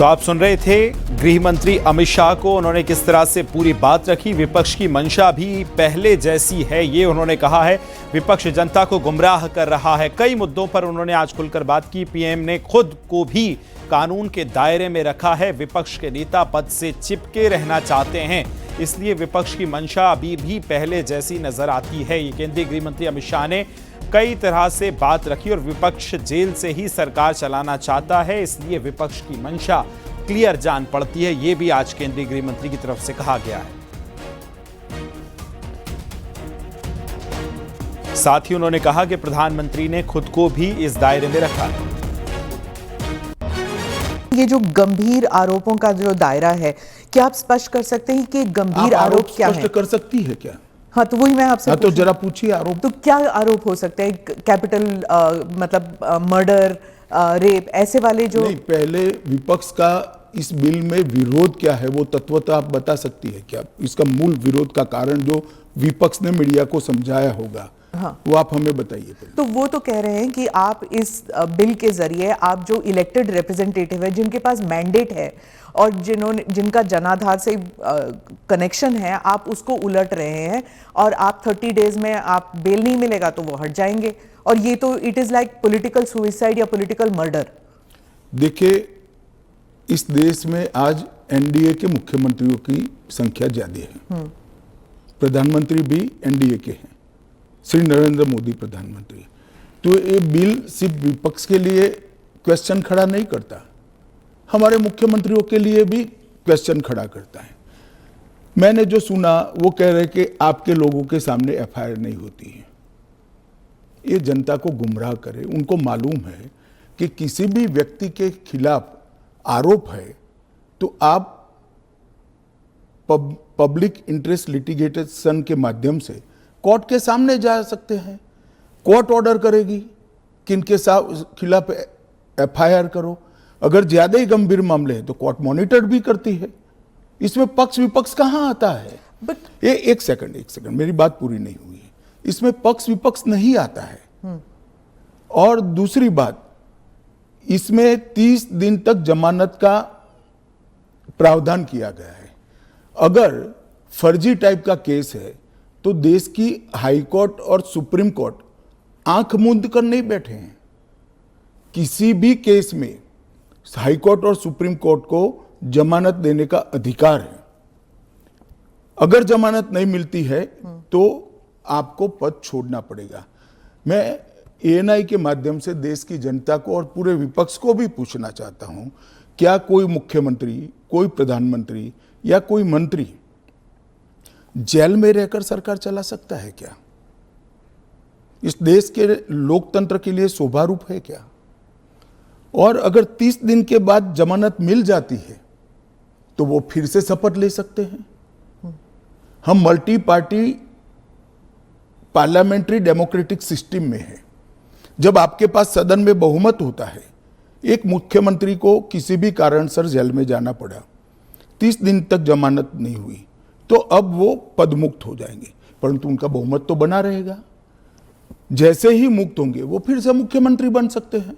तो आप सुन रहे थे गृह मंत्री अमित शाह को, उन्होंने किस तरह से पूरी बात रखी। विपक्ष की मंशा भी पहले जैसी है, ये उन्होंने कहा है। विपक्ष जनता को गुमराह कर रहा है। कई मुद्दों पर उन्होंने आज खुलकर बात की। पीएम ने खुद को भी कानून के दायरे में रखा है। विपक्ष के नेता पद से चिपके रहना चाहते हैं, इसलिए विपक्ष की मंशा अभी भी पहले जैसी नजर आती है। ये केंद्रीय गृह मंत्री अमित शाह ने कई तरह से बात रखी और विपक्ष जेल से ही सरकार चलाना चाहता है, इसलिए विपक्ष की मंशा क्लियर जान पड़ती है। ये भी आज केंद्रीय गृह मंत्री की तरफ से कहा गया है। साथ ही उन्होंने कहा कि प्रधानमंत्री ने खुद को भी इस दायरे में रखा है। ये जो गंभीर आरोपों का जो दायरा है, क्या आप स्पष्ट कर सकते हैं कि गंभीर आरोप क्या है? स्पष्ट कर सकती है क्या? हाँ, तो वही मैं आपसे तो जरा पूछिए आरोप। तो क्या आरोप हो सकते हैं? कैपिटल मतलब मर्डर, रेप, ऐसे वाले जो नहीं, पहले विपक्ष का इस बिल में विरोध क्या है वो तत्वतः आप बता सकती है क्या? इसका मूल विरोध का कारण जो विपक्ष ने मीडिया को समझाया होगा, हाँ, वो आप हमें बताइए। तो वो तो कह रहे हैं कि आप इस बिल के जरिए आप जो इलेक्टेड रिप्रेजेंटेटिव है, जिनके पास मैंडेट है और जिनका जनाधार से कनेक्शन है, आप उसको उलट रहे हैं और आप 30 डेज में आप बेल नहीं मिलेगा तो वो हट जाएंगे। और ये तो it is like political suicide या पॉलिटिकल मर्डर। देखिए, इस देश में आज एनडीए के मुख्यमंत्रियों की संख्या ज्यादा है। प्रधानमंत्री भी एनडीए के हैं, श्री नरेंद्र मोदी प्रधानमंत्री। तो ये बिल सिर्फ विपक्ष के लिए क्वेश्चन खड़ा नहीं करता, हमारे मुख्यमंत्रियों के लिए भी क्वेश्चन खड़ा करता है। मैंने जो सुना वो कह रहे कि आपके लोगों के सामने एफआईआर नहीं होती है। ये जनता को गुमराह करे। उनको मालूम है कि किसी भी व्यक्ति के खिलाफ आरोप है तो आप पब्लिक इंटरेस्ट लिटिगेशन के माध्यम से कोर्ट के सामने जा सकते हैं। कोर्ट ऑर्डर करेगी कि इनके खिलाफ एफआईआर करो। अगर ज्यादा ही गंभीर मामले हैं तो कोर्ट मॉनिटर भी करती है। इसमें पक्ष विपक्ष कहां आता है? ये एक सेकंड, मेरी बात पूरी नहीं हुई है। इसमें पक्ष विपक्ष नहीं आता है। और दूसरी बात, इसमें 30 दिन तक जमानत का प्रावधान किया गया है। अगर फर्जी टाइप का केस है तो देश की हाई कोर्ट और सुप्रीम कोर्ट आंख मूंद कर नहीं बैठे हैं। किसी भी केस में हाई कोर्ट और सुप्रीम कोर्ट को जमानत देने का अधिकार है। अगर जमानत नहीं मिलती है तो आपको पद छोड़ना पड़ेगा। मैं एएनआई के माध्यम से देश की जनता को और पूरे विपक्ष को भी पूछना चाहता हूं, क्या कोई मुख्यमंत्री, कोई प्रधानमंत्री या कोई मंत्री जेल में रहकर सरकार चला सकता है क्या? इस देश के लोकतंत्र के लिए शोभा रूप है क्या? और अगर 30 दिन के बाद जमानत मिल जाती है तो वो फिर से शपथ ले सकते हैं। हम multi party parliamentary democratic system में है। जब आपके पास सदन में बहुमत होता है, एक मुख्यमंत्री को किसी भी कारणसर जेल में जाना पड़ा, 30 दिन तक जमानत नहीं हुई, तो अब वो पदमुक्त हो जाएंगे, परंतु उनका बहुमत तो बना रहेगा। जैसे ही मुक्त होंगे वो फिर से मुख्यमंत्री बन सकते हैं।